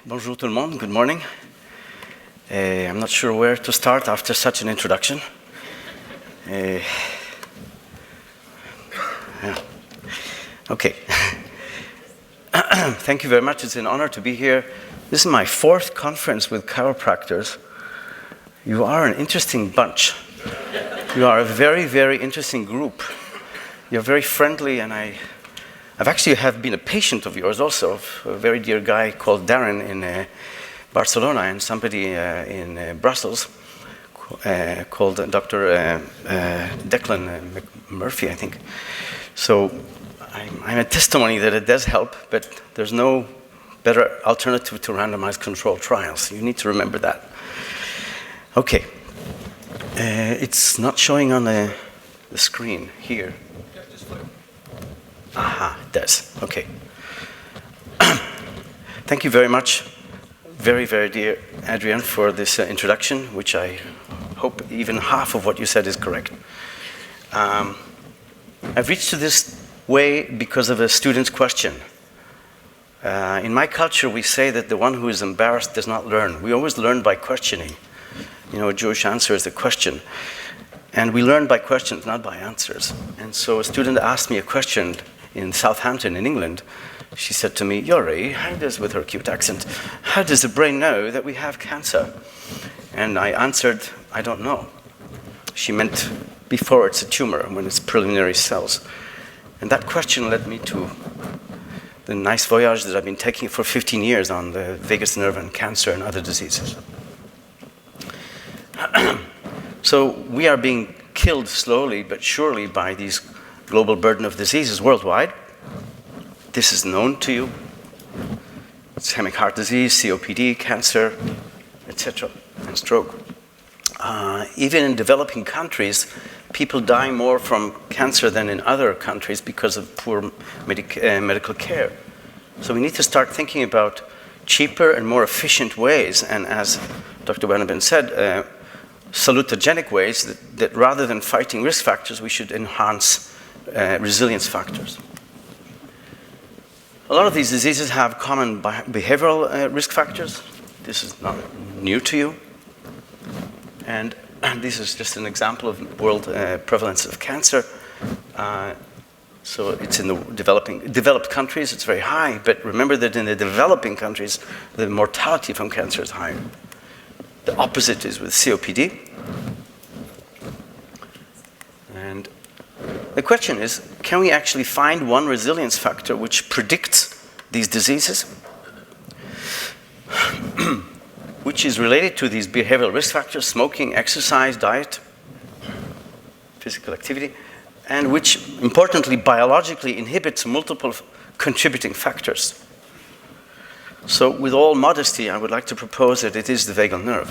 Bonjour tout le monde, good morning. I'm not sure where to start after such an introduction. Yeah. Okay. Thank you very much, it's an honor to be here. This is my fourth conference with chiropractors. You are an interesting bunch. You are a very, very interesting group. You're very friendly, and I've actually been a patient of yours also, of a very dear guy called Darren in Barcelona, and somebody in Brussels called Dr. Declan Murphy, I think. So I'm a testimony that it does help, but there's no better alternative to randomized controlled trials. You need to remember that. Okay. It's not showing on the screen here. Aha, it does. Okay. Thank you very much, very, very dear Adrian, for this introduction, which I hope even half of what you said is correct. I've reached to this way because of a student's question. In my culture, we say that the one who is embarrassed does not learn. We always learn by questioning. You know, a Jewish answer is a question. And we learn by questions, not by answers. And so a student asked me a question in Southampton, in England. She said to me, Yori, with her cute accent, how does the brain know that we have cancer? And I answered, I don't know. She meant before it's a tumor, when it's preliminary cells. And that question led me to the nice voyage that I've been taking for 15 years on the vagus nerve and cancer and other diseases. So we are being killed slowly but surely by these global burden of diseases worldwide. This is known to you. Ischemic heart disease, COPD, cancer, etc., and stroke. Even in developing countries, people die more from cancer than in other countries because of poor medical care. So we need to start thinking about cheaper and more efficient ways, and as Dr. Banabin said, salutogenic ways that rather than fighting risk factors, we should enhance resilience factors. A lot of these diseases have common behavioral risk factors. This is not new to you. And this is just an example of world prevalence of cancer. So it's in the developed countries, it's very high, but remember that in the developing countries, the mortality from cancer is higher. The opposite is with COPD. And the question is, can we actually find one resilience factor which predicts these diseases, which is related to these behavioral risk factors, smoking, exercise, diet, physical activity, and which, importantly, biologically inhibits multiple contributing factors? So with all modesty, I would like to propose that it is the vagal nerve.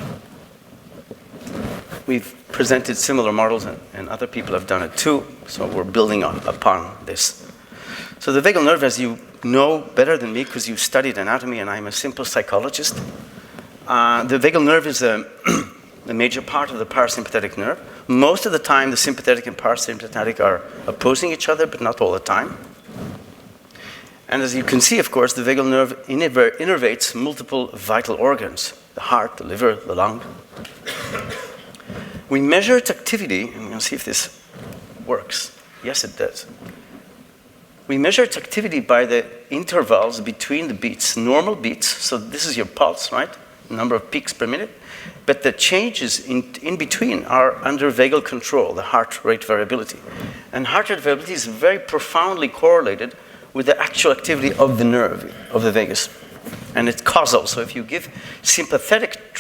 We've presented similar models, and other people have done it too, so we're building upon this. So the vagal nerve, as you know better than me because you studied anatomy and I'm a simple psychologist, the vagal nerve is a major part of the parasympathetic nerve. Most of the time, the sympathetic and parasympathetic are opposing each other, but not all the time. And as you can see, of course, the vagal nerve innervates multiple vital organs, the heart, the liver, the lung. We measure its activity, and we'll see if this works. Yes, it does. We measure its activity by the intervals between the beats, normal beats, so this is your pulse, right? Number of peaks per minute. But the changes in between are under vagal control, the heart rate variability. And heart rate variability is very profoundly correlated with the actual activity of the nerve, of the vagus. And it's causal. So if you give sympathetic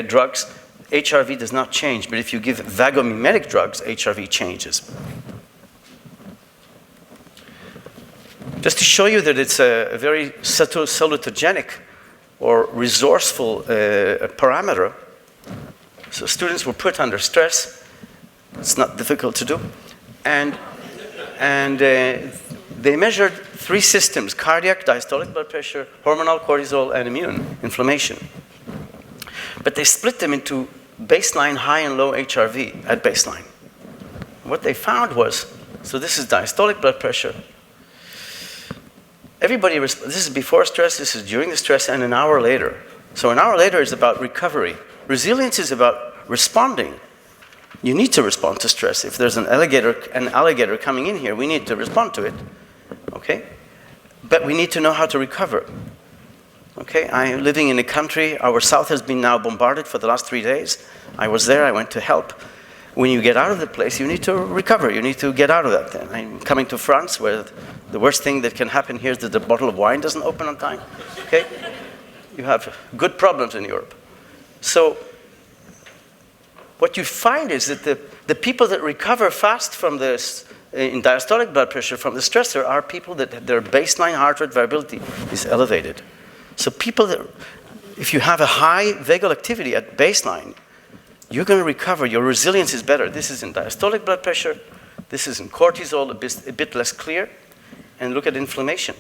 drugs, HRV does not change. But if you give vagomimetic drugs, HRV changes. Just to show you that it's a very salutogenic or resourceful parameter. So students were put under stress. It's not difficult to do. And they measured 3 systems: cardiac, diastolic blood pressure, hormonal cortisol, and immune inflammation. But they split them into baseline, high, and low HRV at baseline. What they found was, so this is diastolic blood pressure. Everybody, this is before stress, this is during the stress, and an hour later. So an hour later is about recovery. Resilience is about responding. You need to respond to stress. If there's an alligator coming in here, we need to respond to it, okay? But we need to know how to recover. Okay, I'm living in a country, our south has been now bombarded for the last 3 days. I was there, I went to help. When you get out of the place, you need to recover. You need to get out of that. And I'm coming to France, where the worst thing that can happen here is that the bottle of wine doesn't open on time. Okay? You have good problems in Europe. So what you find is that the people that recover fast from this, in diastolic blood pressure from the stressor, are people that their baseline heart rate variability is elevated. So people that, if you have a high vagal activity at baseline, you're going to recover. Your resilience is better. This is in diastolic blood pressure. This is in cortisol, a bit less clear. And look at inflammation.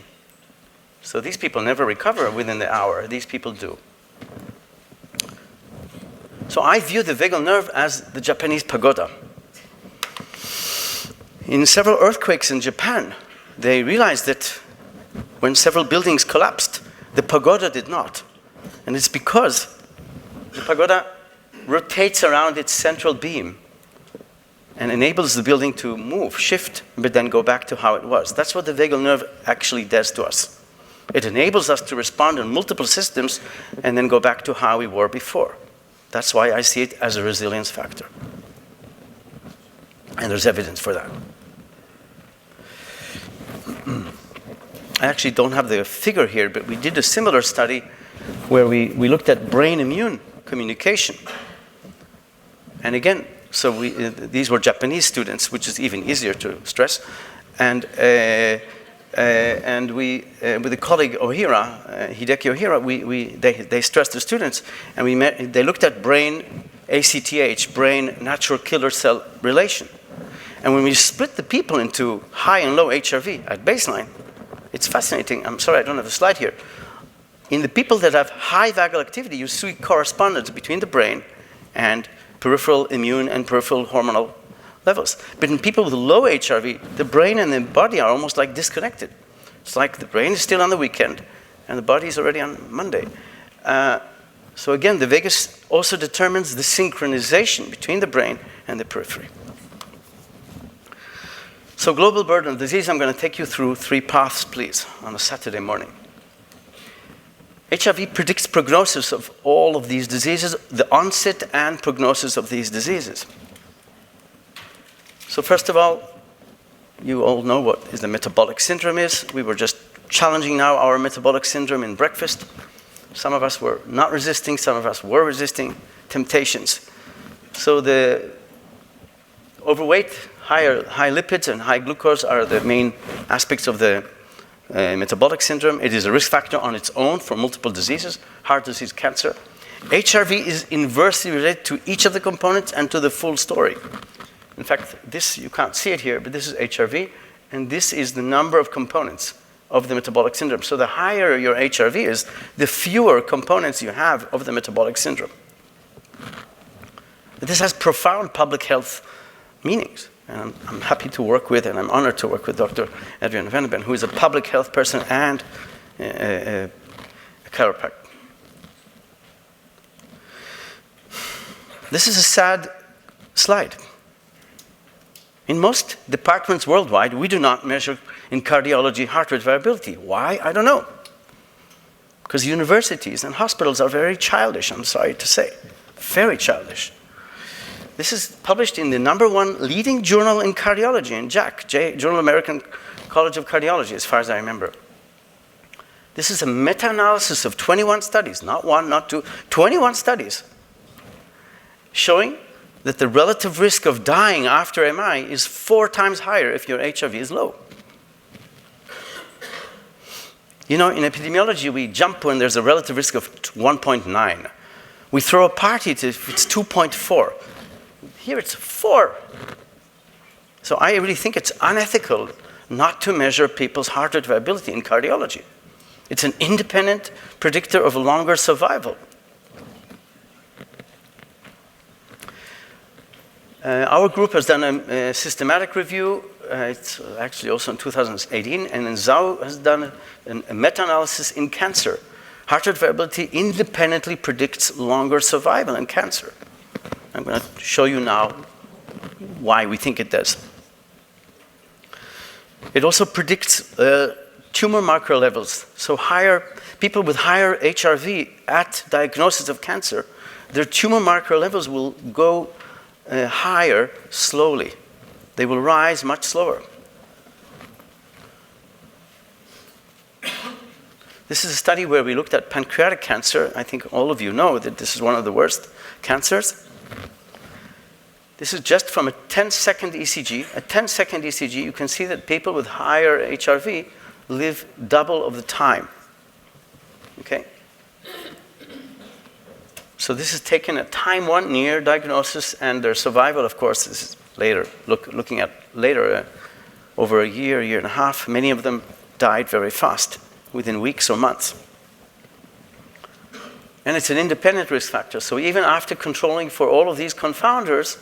So these people never recover within the hour. These people do. So I view the vagal nerve as the Japanese pagoda. In several earthquakes in Japan, they realized that when several buildings collapsed, the pagoda did not. And it's because the pagoda rotates around its central beam and enables the building to move, shift, but then go back to how it was. That's what the vagal nerve actually does to us. It enables us to respond in multiple systems and then go back to how we were before. That's why I see it as a resilience factor. And there's evidence for that. I actually don't have the figure here, but we did a similar study where we looked at brain-immune communication. And again, so these were Japanese students, which is even easier to stress. And we, with a colleague Ohira, Hideki Ohira, they stressed the students, and they looked at brain ACTH, brain natural killer cell relation. And when we split the people into high and low HRV at baseline, it's fascinating. I'm sorry, I don't have a slide here. In the people that have high vagal activity, you see correspondence between the brain and peripheral immune and peripheral hormonal levels. But in people with low HRV, the brain and the body are almost like disconnected. It's like the brain is still on the weekend and the body is already on Monday. So again, the vagus also determines the synchronization between the brain and the periphery. So global burden of disease, I'm going to take you through 3 paths, please, on a Saturday morning. HRV predicts prognosis of all of these diseases, the onset and prognosis of these diseases. So first of all, you all know what is the metabolic syndrome is. We were just challenging now our metabolic syndrome in breakfast. Some of us were not resisting, some of us were resisting temptations. So the overweight, high lipids and high glucose are the main aspects of the metabolic syndrome. It is a risk factor on its own for multiple diseases, heart disease, cancer. HRV is inversely related to each of the components and to the full story. In fact, this, you can't see it here, but this is HRV, and this is the number of components of the metabolic syndrome. So the higher your HRV is, the fewer components you have of the metabolic syndrome. But this has profound public health meanings. And I'm happy to work with, and I'm honored to work with Dr. Adrian Van Den, who is a public health person and a chiropractor. This is a sad slide. In most departments worldwide, we do not measure in cardiology heart rate variability. Why? I don't know. Because universities and hospitals are very childish, I'm sorry to say. Very childish. This is published in the #1 leading journal in cardiology, in JACC, Journal of American College of Cardiology, as far as I remember. This is a meta-analysis of 21 studies, not 1, not 2, 21 studies, showing that the relative risk of dying after MI is 4 times higher if your HRV is low. You know, in epidemiology, we jump when there's a relative risk of 1.9. We throw a party if it's 2.4. Here it's 4. So I really think it's unethical not to measure people's heart rate variability in cardiology. It's an independent predictor of longer survival. Our group has done a systematic review it's actually also in 2018, and then Zhao has done a meta-analysis in cancer. Heart rate variability independently predicts longer survival in cancer. I'm going to show you now why we think it does. It also predicts tumor marker levels. So people with higher HRV at diagnosis of cancer, their tumor marker levels will go higher slowly. They will rise much slower. This is a study where we looked at pancreatic cancer. I think all of you know that this is one of the worst cancers. This is just from a 10-second ECG. A 10-second ECG, you can see that people with higher HRV live double of the time. Okay? So this is taken at time 1 near diagnosis, and their survival, of course, is later, looking at later, over a year and a half. Many of them died very fast, within weeks or months. And it's an independent risk factor. So even after controlling for all of these confounders,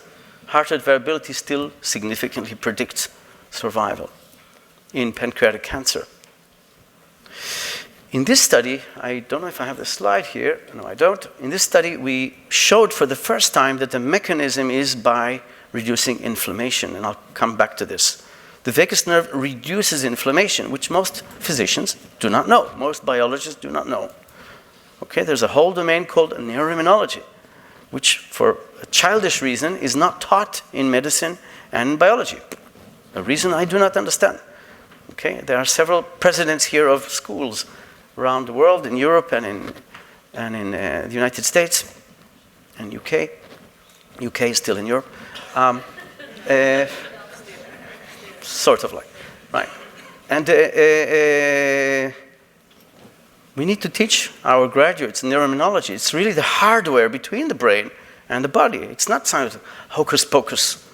heart rate variability still significantly predicts survival in pancreatic cancer. In this study, I don't know if I have the slide here. No, I don't. In this study, we showed for the first time that the mechanism is by reducing inflammation, and I'll come back to this. The vagus nerve reduces inflammation, which most physicians do not know. Most biologists do not know. Okay, there's a whole domain called neuro-immunology, which for a childish reason is not taught in medicine and in biology. A reason I do not understand. Okay, there are several presidents here of schools around the world, in Europe and in the United States and UK. UK is still in Europe. Sort of like, right. And we need to teach our graduates neuroimmunology. It's really the hardware between the brain and the body. It's not science, hocus pocus.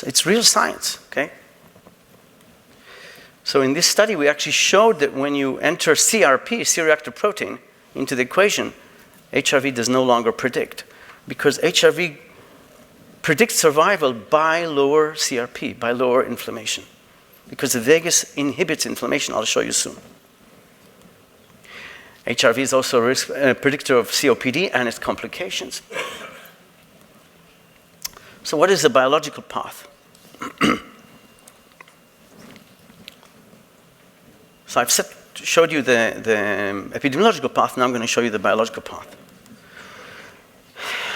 It's real science, okay? So in this study, we actually showed that when you enter CRP, C-reactive protein, into the equation, HRV does no longer predict, because HRV predicts survival by lower CRP, by lower inflammation, because the vagus inhibits inflammation. I'll show you soon. HRV is also a predictor of COPD and its complications. So what is the biological path? So I've showed you the epidemiological path, now I'm going to show you the biological path.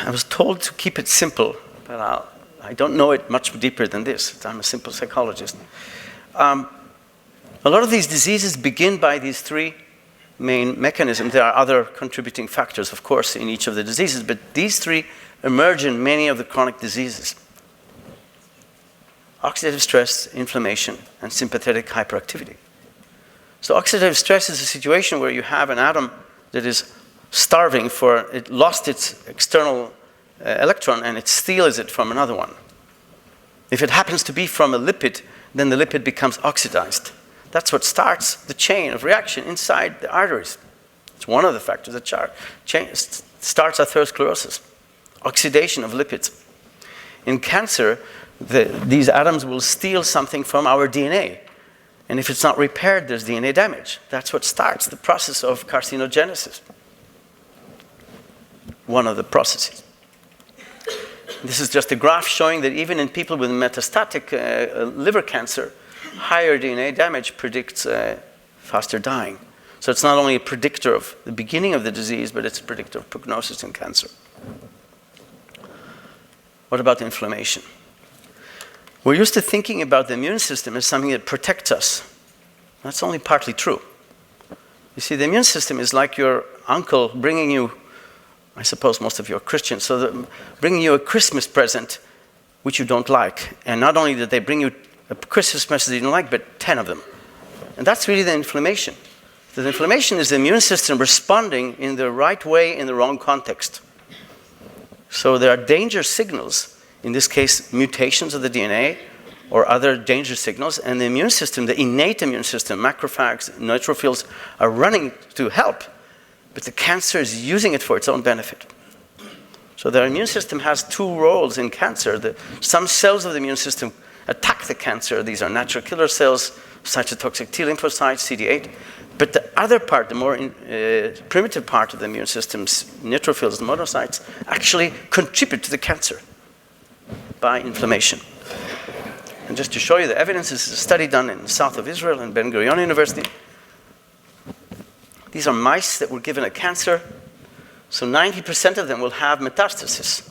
I was told to keep it simple, but I don't know it much deeper than this. I'm a simple psychologist. A lot of these diseases begin by these three main mechanisms. There are other contributing factors, of course, in each of the diseases, but these three emerge in many of the chronic diseases. Oxidative stress, inflammation, and sympathetic hyperactivity. So oxidative stress is a situation where you have an atom that is starving for, it lost its external electron and it steals it from another one. If it happens to be from a lipid, then the lipid becomes oxidized. That's what starts the chain of reaction inside the arteries. It's one of the factors that starts atherosclerosis, oxidation of lipids. In cancer, these atoms will steal something from our DNA. And if it's not repaired, there's DNA damage. That's what starts the process of carcinogenesis. One of the processes. This is just a graph showing that even in people with metastatic liver cancer, higher DNA damage predicts faster dying. So it's not only a predictor of the beginning of the disease, but it's a predictor of prognosis in cancer. What about inflammation? We're used to thinking about the immune system as something that protects us. That's only partly true. You see, the immune system is like your uncle bringing you, I suppose most of you are Christians, so bringing you a Christmas present which you don't like. And not only did they bring you a Christmas present that you don't like, but 10 of them. And that's really the inflammation. The inflammation is the immune system responding in the right way in the wrong context. So there are danger signals, in this case, mutations of the DNA or other danger signals, and the immune system, the innate immune system, macrophages, neutrophils, are running to help, but the cancer is using it for its own benefit. So the immune system has two roles in cancer. Some cells of the immune system attack the cancer. These are natural killer cells, cytotoxic T lymphocytes, CD8. But the other part, the more primitive part of the immune system, neutrophils and monocytes, actually contribute to the cancer by inflammation. And just to show you the evidence, this is a study done in the south of Israel in Rubicon Universiteit. These are mice that were given a cancer. So 90% of them will have metastasis.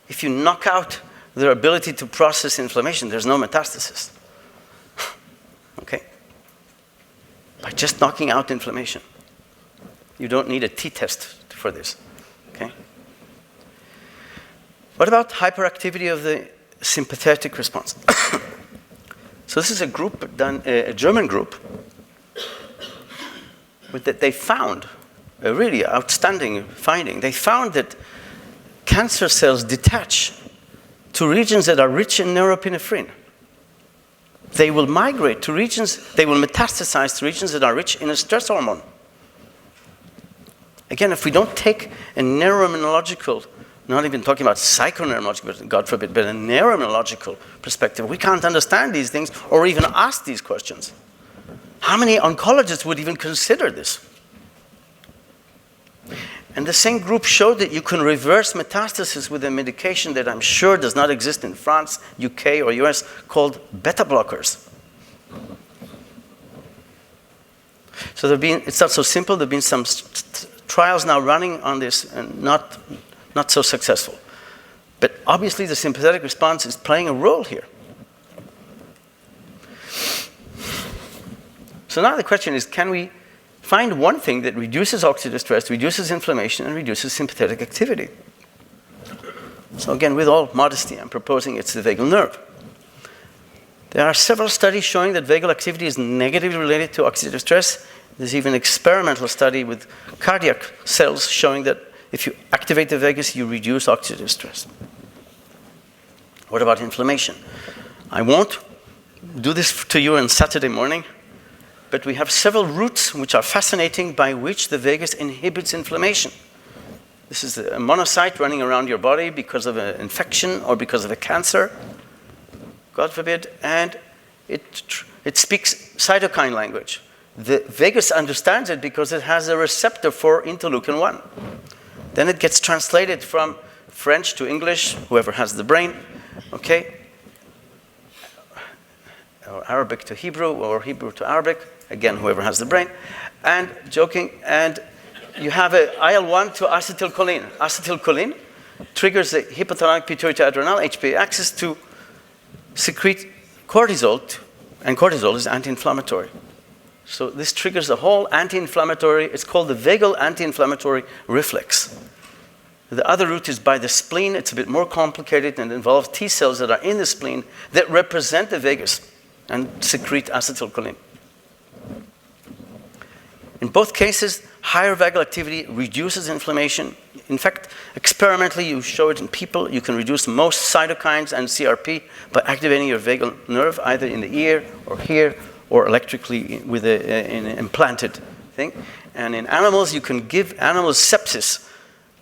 If you knock out their ability to process inflammation, there's no metastasis. Okay? By just knocking out inflammation. You don't need a t-test for this. Okay? What about hyperactivity of the sympathetic response? So this is a group done, a German group, that they found a really outstanding finding. They found that cancer cells detach to regions that are rich in norepinephrine. They will migrate to regions, they will metastasize to regions that are rich in a stress hormone. Again, if we don't take a neuro-immunological, not even talking about psychoneurological, God forbid, but a neuro-immunological perspective, we can't understand these things or even ask these questions. How many oncologists would even consider this? And the same group showed that you can reverse metastasis with a medication that I'm sure does not exist in France, UK, or US, called beta blockers. So it's not so simple. There have been some trials now running on this and not so successful. But obviously the sympathetic response is playing a role here. So now the question is, can we find one thing that reduces oxidative stress, reduces inflammation, and reduces sympathetic activity? So again, with all modesty, I'm proposing it's the vagal nerve. There are several studies showing that vagal activity is negatively related to oxidative stress. There's even an experimental study with cardiac cells showing that if you activate the vagus, you reduce oxidative stress. What about inflammation? I won't do this to you on Saturday morning, but we have several routes which are fascinating by which the vagus inhibits inflammation. This is a monocyte running around your body because of an infection or because of a cancer, God forbid, and it speaks cytokine language. The vagus understands it because it has a receptor for interleukin-1. Then it gets translated from French to English, whoever has the brain, okay? Or Arabic to Hebrew, or Hebrew to Arabic, again, whoever has the brain. And you have a IL-1 to acetylcholine. Acetylcholine triggers the hypothalamic pituitary adrenal HPA axis to secrete cortisol, and cortisol is anti-inflammatory. So this triggers the whole anti-inflammatory, it's called the vagal anti-inflammatory reflex. The other route is by the spleen. It's a bit more complicated and involves T cells that are in the spleen that represent the vagus and secrete acetylcholine. In both cases, higher vagal activity reduces inflammation. In fact, experimentally, you show it in people. You can reduce most cytokines and CRP by activating your vagal nerve, either in the ear or here, or electrically with an implanted thing. And in animals, you can give animals sepsis.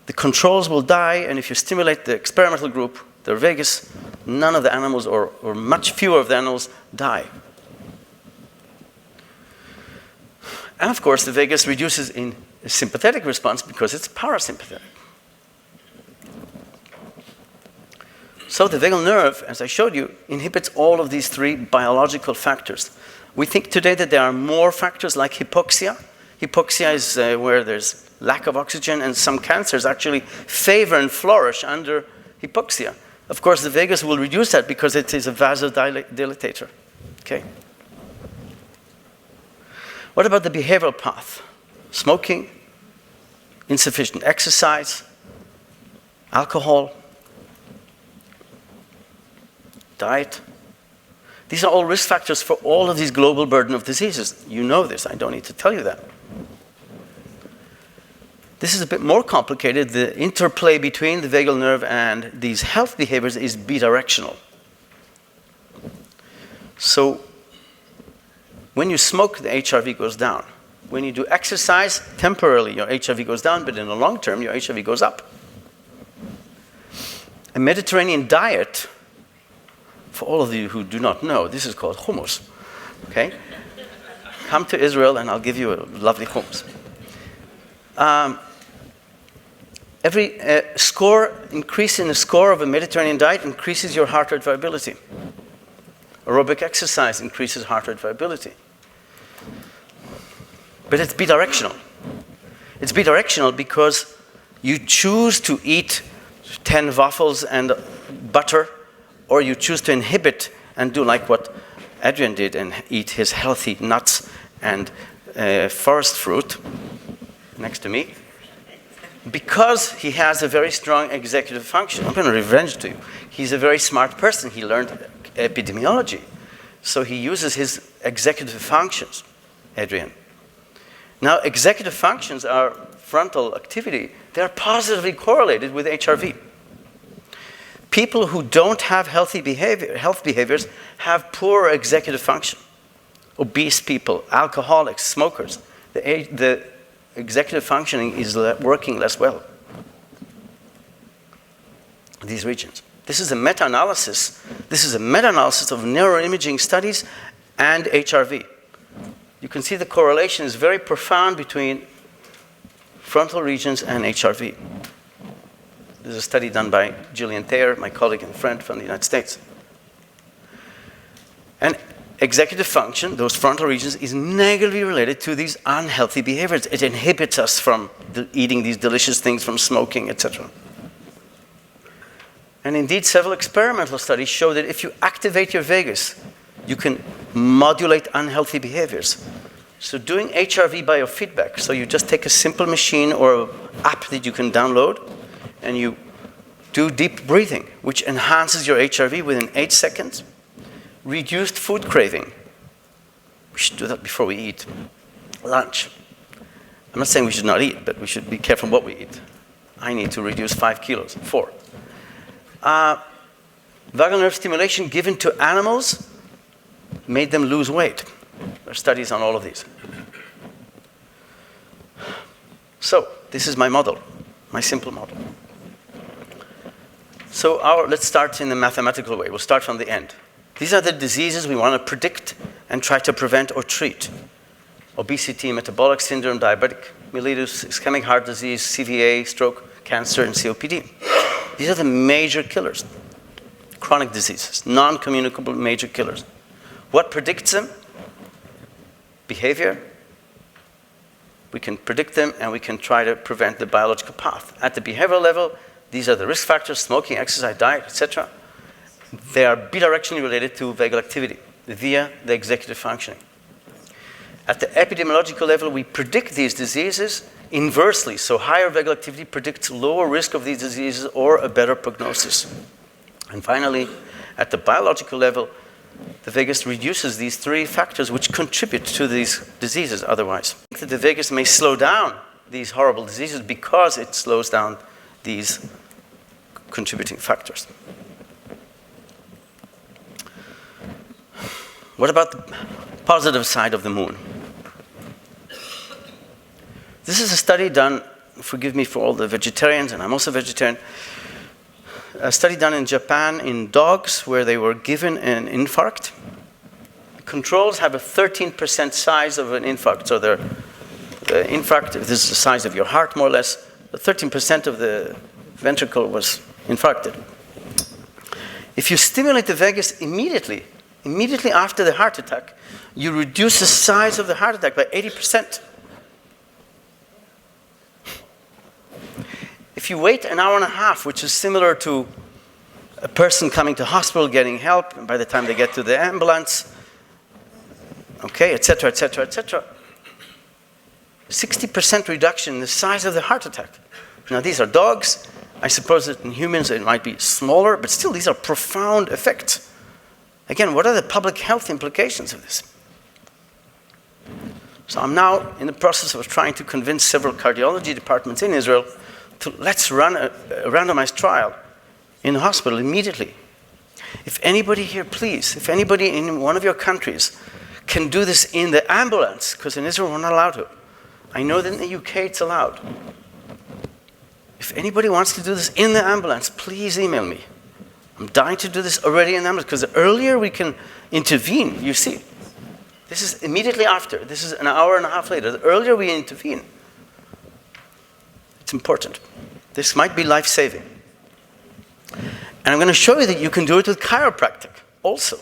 The controls will die, and if you stimulate the experimental group, their vagus, none of the animals, or much fewer of the animals, die. And of course, the vagus reduces in a sympathetic response because it's parasympathetic. So the vagal nerve, as I showed you, inhibits all of these three biological factors. We think today that there are more factors like hypoxia. Hypoxia is where there's lack of oxygen, and some cancers actually favor and flourish under hypoxia. Of course, the vagus will reduce that because it is a vasodilatator. Okay. What about the behavioral path? Smoking, insufficient exercise, alcohol, diet. These are all risk factors for all of these global burden of diseases. You know this, I don't need to tell you that. This is a bit more complicated. The interplay between the vagal nerve and these health behaviors is bidirectional. So when you smoke, the HRV goes down. When you do exercise, temporarily your HRV goes down, but in the long term, your HRV goes up. A Mediterranean diet For all of you who do not know, this is called Homos. Okay? Come to Israel and I'll give you a lovely hummus. Every increase in the score of a Mediterranean diet increases your heart rate variability. Aerobic exercise increases heart rate variability. But it's bidirectional. It's bidirectional because you choose to eat 10 waffles and butter, or you choose to inhibit and do like what Adrian did and eat his healthy nuts and forest fruit next to me, because he has a very strong executive function. I'm going to revenge to you. He's a very smart person. He learned epidemiology. So he uses his executive functions, Adrian. Now, executive functions are frontal activity. They're positively correlated with HRV. People who don't have health behaviors have poor executive function. Obese people, alcoholics, smokers, the executive functioning is working less well. These regions. This is a meta-analysis. This is a meta-analysis of neuroimaging studies and HRV. You can see the correlation is very profound between frontal regions and HRV. There's a study done by Gillian Thayer, my colleague and friend from the United States. And executive function, those frontal regions, is negatively related to these unhealthy behaviors. It inhibits us from eating these delicious things, from smoking, etc. And indeed, several experimental studies show that if you activate your vagus, you can modulate unhealthy behaviors. So doing HRV biofeedback, so you just take a simple machine or an app that you can download, and you do deep breathing, which enhances your HRV within 8 seconds. Reduced food craving. We should do that before we eat lunch. I'm not saying we should not eat, but we should be careful what we eat. I need to reduce 5 kilos, 4. Vagal nerve stimulation given to animals made them lose weight. There are studies on all of these. So, this is my model, my simple model. So let's start in a mathematical way. We'll start from the end. These are the diseases we want to predict and try to prevent or treat. Obesity, metabolic syndrome, diabetic mellitus, ischemic heart disease, CVA, stroke, cancer, and COPD. These are the major killers. Chronic diseases, non-communicable major killers. What predicts them? Behavior. We can predict them and we can try to prevent the biological path. At the behavioral level, these are the risk factors: smoking, exercise, diet, etc. They are bidirectionally related to vagal activity via the executive functioning. At the epidemiological level, we predict these diseases inversely. So higher vagal activity predicts lower risk of these diseases or a better prognosis. And finally, at the biological level, the vagus reduces these 3 factors which contribute to these diseases otherwise. The vagus may slow down these horrible diseases because it slows down these contributing factors. What about the positive side of the moon? This is a study done, forgive me for all the vegetarians, and I'm also vegetarian, a study done in Japan in dogs where they were given an infarct. Controls have a 13% size of an infarct. So the infarct, this is the size of your heart more or less, 13% of the ventricle was infarcted. If you stimulate the vagus immediately after the heart attack, you reduce the size of the heart attack by 80%. If you wait an hour and a half, which is similar to a person coming to hospital getting help, and by the time they get to the ambulance, okay, etc., etc., etc., 60% reduction in the size of the heart attack. Now, these are dogs. I suppose that in humans it might be smaller, but still these are profound effects. Again, what are the public health implications of this? So I'm now in the process of trying to convince several cardiology departments in Israel to let's run a randomized trial in the hospital immediately. If anybody here, please, if anybody in one of your countries can do this in the ambulance, because in Israel we're not allowed to. I know that in the UK it's allowed. If anybody wants to do this in the ambulance, please email me. I'm dying to do this already in the ambulance, because the earlier we can intervene, you see, this is immediately after. This is an hour and a half later. The earlier we intervene, it's important. This might be life-saving. And I'm going to show you that you can do it with chiropractic also.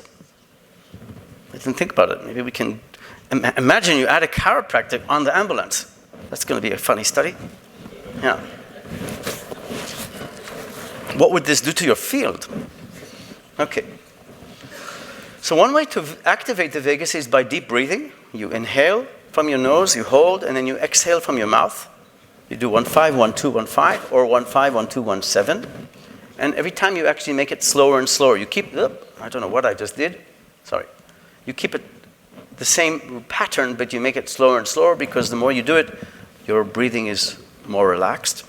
I didn't think about it. Maybe we can imagine you add a chiropractic on the ambulance. That's going to be a funny study. Yeah. What would this do to your field? Okay. So one way to activate the vagus is by deep breathing. You inhale from your nose, you hold, and then you exhale from your mouth. You do 1-5, 1-2, 1-5, or 1-5, 1-2, 1-7. And every time you actually make it slower and slower. You keep, I don't know what I just did. Sorry. You keep it the same pattern, but you make it slower and slower, because the more you do it, your breathing is more relaxed.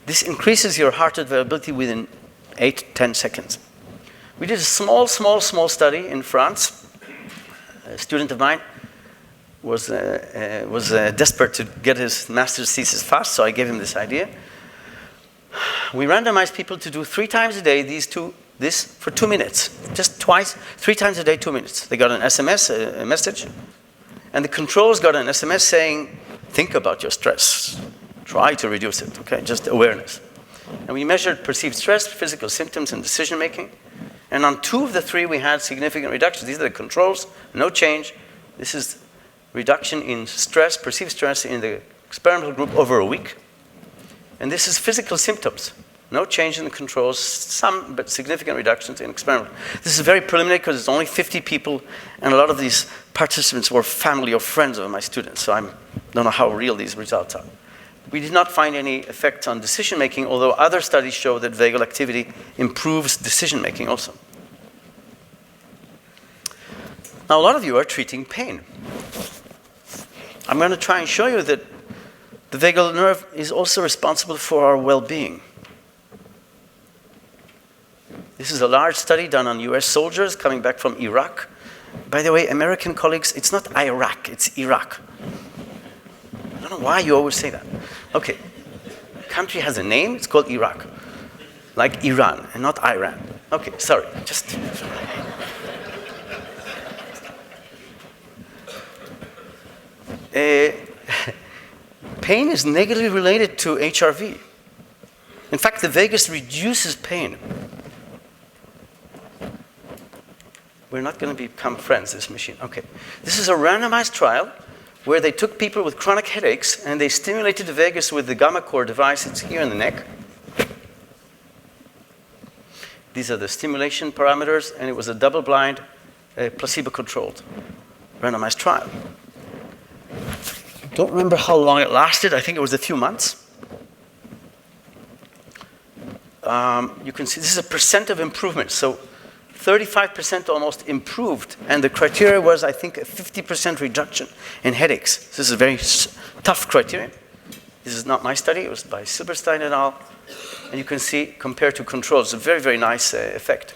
This increases your heart rate variability within 8-10 seconds. We did a small study in France. A student of mine was desperate to get his master's thesis fast, so I gave him this idea. We randomized people to do 3 times a day this for 2 minutes. Just twice, 3 times a day, 2 minutes. They got an SMS, a message, and the controls got an SMS saying, think about your stress. Try to reduce it, okay? Just awareness. And we measured perceived stress, physical symptoms, and decision-making. And on 2 of the 3, we had significant reductions. These are the controls, no change. This is reduction in stress, perceived stress in the experimental group over a week. And this is physical symptoms. No change in the controls, some but significant reductions in experimental. This is very preliminary because it's only 50 people, and a lot of these participants were family or friends of my students, so I don't know how real these results are. We did not find any effects on decision-making, although other studies show that vagal activity improves decision-making also. Now, a lot of you are treating pain. I'm going to try and show you that the vagal nerve is also responsible for our well-being. This is a large study done on US soldiers coming back from Iraq. By the way, American colleagues, it's not Iraq, it's Iraq. I don't know why you always say that. Okay, the country has a name, it's called Iraq. Like Iran, and not Iran. Okay, sorry, just... Pain is negatively related to HRV. In fact, the vagus reduces pain. We're not going to become friends, this machine. Okay. This is a randomized trial where they took people with chronic headaches and they stimulated the vagus with the gamma core device. It's here in the neck. These are the stimulation parameters, and it was a double-blind, placebo-controlled randomized trial. Don't remember how long it lasted. I think it was a few months. You can see this is a percent of improvement. So 35% almost improved. And the criteria was, I think, a 50% reduction in headaches. This is a very tough criterion. This is not my study. It was by Silberstein et al. And you can see, compared to controls, a very, very nice effect.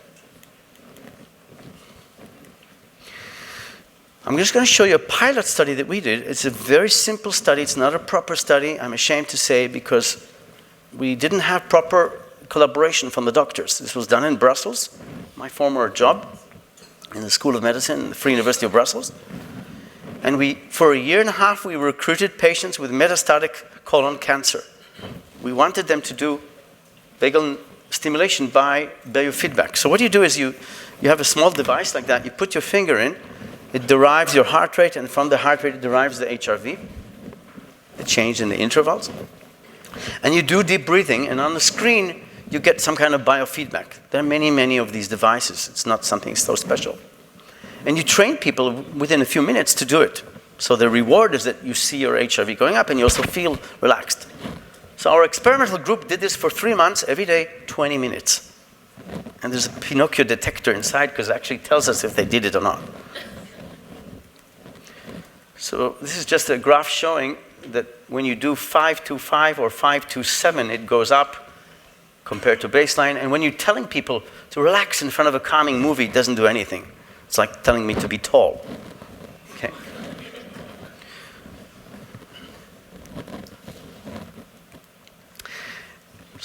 I'm just going to show you a pilot study that we did. It's a very simple study. It's not a proper study, I'm ashamed to say, because we didn't have proper collaboration from the doctors. This was done in Brussels, my former job in the School of Medicine, the Vrije Universiteit of Brussels. And for a year and a half, we recruited patients with metastatic colon cancer. We wanted them to do vagal stimulation by biofeedback. So what you do is you have a small device like that. You put your finger in. It derives your heart rate, and from the heart rate, it derives the HRV, the change in the intervals. And you do deep breathing, and on the screen, you get some kind of biofeedback. There are many, many of these devices. It's not something so special. And you train people within a few minutes to do it. So the reward is that you see your HRV going up, and you also feel relaxed. So our experimental group did this for 3 months, every day, 20 minutes. And there's a Pinocchio detector inside, because it actually tells us if they did it or not. So this is just a graph showing that when you do 5-5 or 5-7, it goes up compared to baseline. And when you're telling people to relax in front of a calming movie, it doesn't do anything. It's like telling me to be tall. Okay.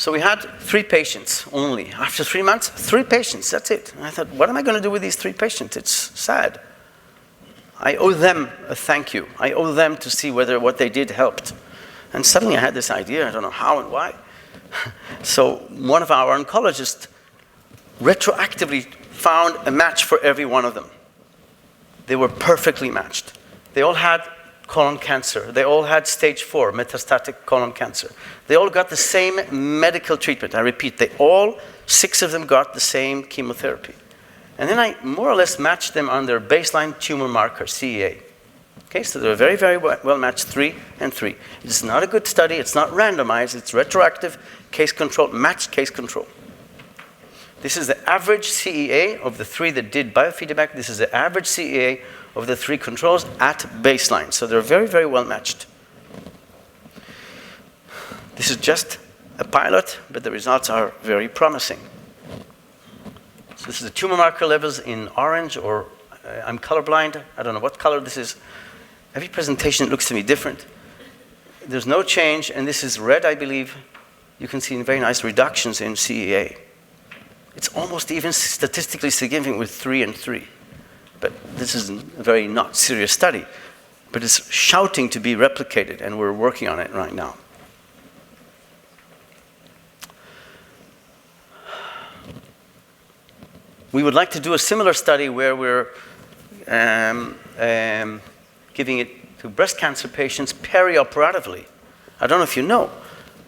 So we had 3 patients only. After 3 months, 3 patients, that's it. And I thought, what am I going to do with these 3 patients? It's sad. I owe them a thank you. I owe them to see whether what they did helped. And suddenly I had this idea, I don't know how and why. So one of our oncologists retroactively found a match for every one of them. They were perfectly matched. They all had colon cancer. They all had stage 4 metastatic colon cancer. They all got the same medical treatment. I repeat, 6 of them got the same chemotherapy. And then I more or less matched them on their baseline tumor marker, CEA. Okay, so they were very, very well matched, 3 and 3. It's not a good study. It's not randomized. It's retroactive, case control, matched case control. This is the average CEA of the 3 that did biofeedback. This is the average CEA of the 3 controls at baseline. So they're very, very well matched. This is just a pilot, but the results are very promising. So this is the tumor marker levels in orange, or I'm colorblind. I don't know what color this is. Every presentation looks to me different. There's no change, and this is red, I believe. You can see very nice reductions in CEA. It's almost even statistically significant with 3 and 3. But this is a very not serious study. But it's shouting to be replicated, and we're working on it right now. We would like to do a similar study where we're giving it to breast cancer patients perioperatively. I don't know if you know,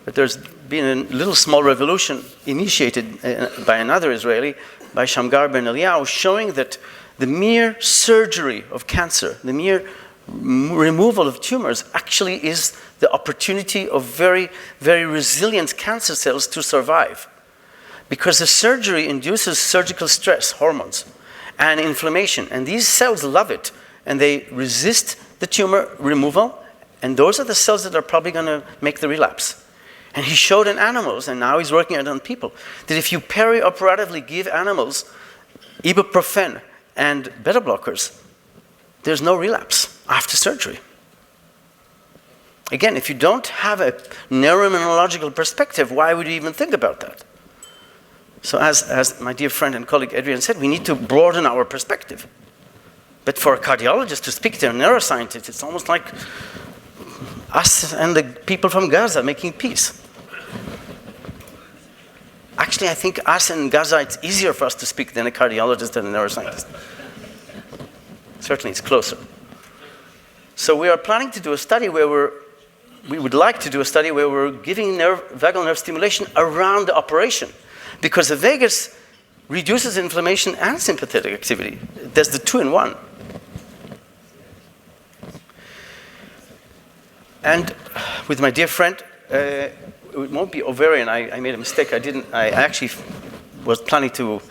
but there's been a little small revolution initiated by another Israeli, by Shamgar Ben Eliyahu, showing that the mere surgery of cancer, the mere removal of tumors, actually is the opportunity of very, very resilient cancer cells to survive. Because the surgery induces surgical stress, hormones, and inflammation. And these cells love it, and they resist the tumor removal, and those are the cells that are probably going to make the relapse. And he showed in animals, and now he's working it on people, that if you perioperatively give animals ibuprofen and beta blockers, there's no relapse after surgery. Again, if you don't have a neuro-immunological perspective, why would you even think about that? So as my dear friend and colleague Adrian said, we need to broaden our perspective. But for a cardiologist to speak to a neuroscientist, it's almost like us and the people from Gaza making peace. Actually, I think us and Gaza, it's easier for us to speak than a cardiologist and a neuroscientist. Certainly, it's closer. So we are planning to do a study where we would like to do a study where we're giving vagal nerve stimulation around the operation. Because the vagus reduces inflammation and sympathetic activity. There's the 2 in 1. And with my dear friend, it won't be ovarian. I made a mistake. I actually was planning to,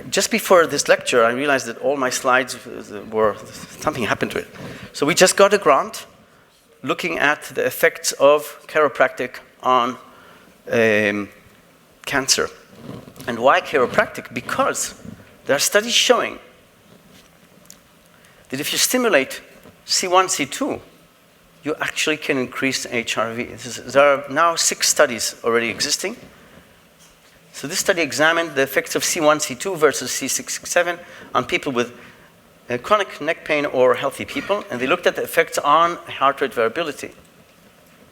just before this lecture, I realized that all my slides something happened to it. So we just got a grant looking at the effects of chiropractic on cancer. And why chiropractic? Because there are studies showing that if you stimulate C1, C2, you actually can increase HRV. There are now 6 studies already existing. So this study examined the effects of C1, C2 versus C6, C7 on people with chronic neck pain or healthy people, and they looked at the effects on heart rate variability.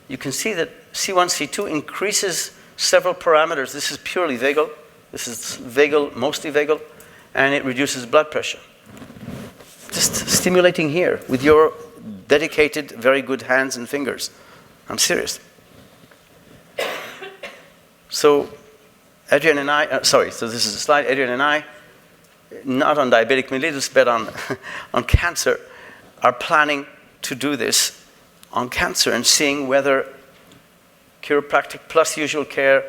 You can see that C1, C2 increases several parameters. This is purely vagal. This is vagal, mostly vagal, and it reduces blood pressure. Just stimulating here with your dedicated, very good hands and fingers. I'm serious. So Adrian and I, so this is a slide. Adrian and I, not on diabetic mellitus, but on cancer, are planning to do this on cancer and seeing whether chiropractic plus usual care,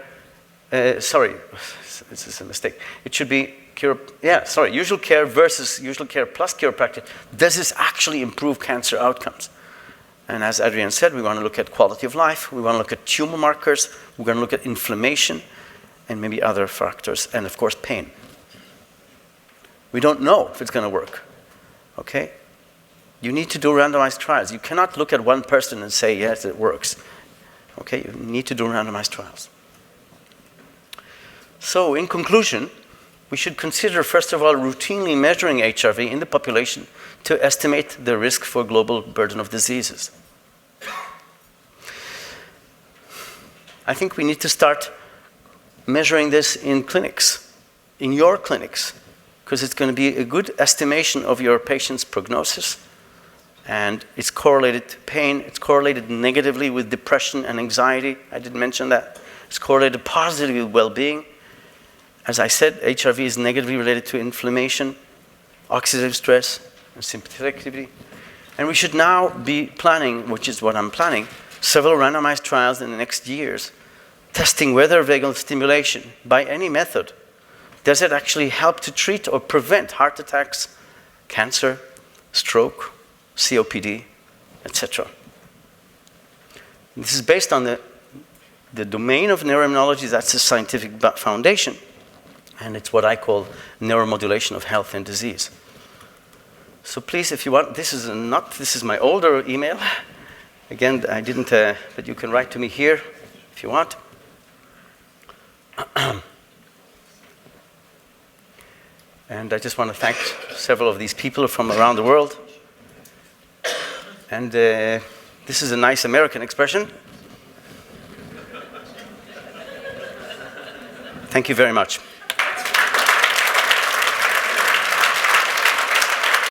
this is a mistake. It should be usual care versus usual care plus chiropractic. Does this actually improve cancer outcomes? And as Adrian said, we want to look at quality of life. We want to look at tumor markers. We're going to look at inflammation and maybe other factors, and of course, pain. We don't know if it's going to work, okay? You need to do randomized trials. You cannot look at one person and say, yes, it works. Okay, you need to do randomized trials. So, in conclusion, we should consider, first of all, routinely measuring HRV in the population to estimate the risk for global burden of diseases. I think we need to start measuring this in clinics, in your clinics, because it's going to be a good estimation of your patient's prognosis. And it's correlated to pain. It's correlated negatively with depression and anxiety. I didn't mention that. It's correlated positively with well-being. As I said, HRV is negatively related to inflammation, oxidative stress, and sympathetic activity. And we should now be planning, which is what I'm planning, several randomized trials in the next years, testing whether vagal stimulation, by any method, does it actually help to treat or prevent heart attacks, cancer, stroke, COPD, etc. This is based on the domain of neuro-immunology. That's the scientific foundation. And it's what I call neuromodulation of health and disease. So please, if you want, this is my older email. Again, I didn't, but you can write to me here if you want. And I just want to thank several of these people from around the world. And this is a nice American expression. Thank you very much.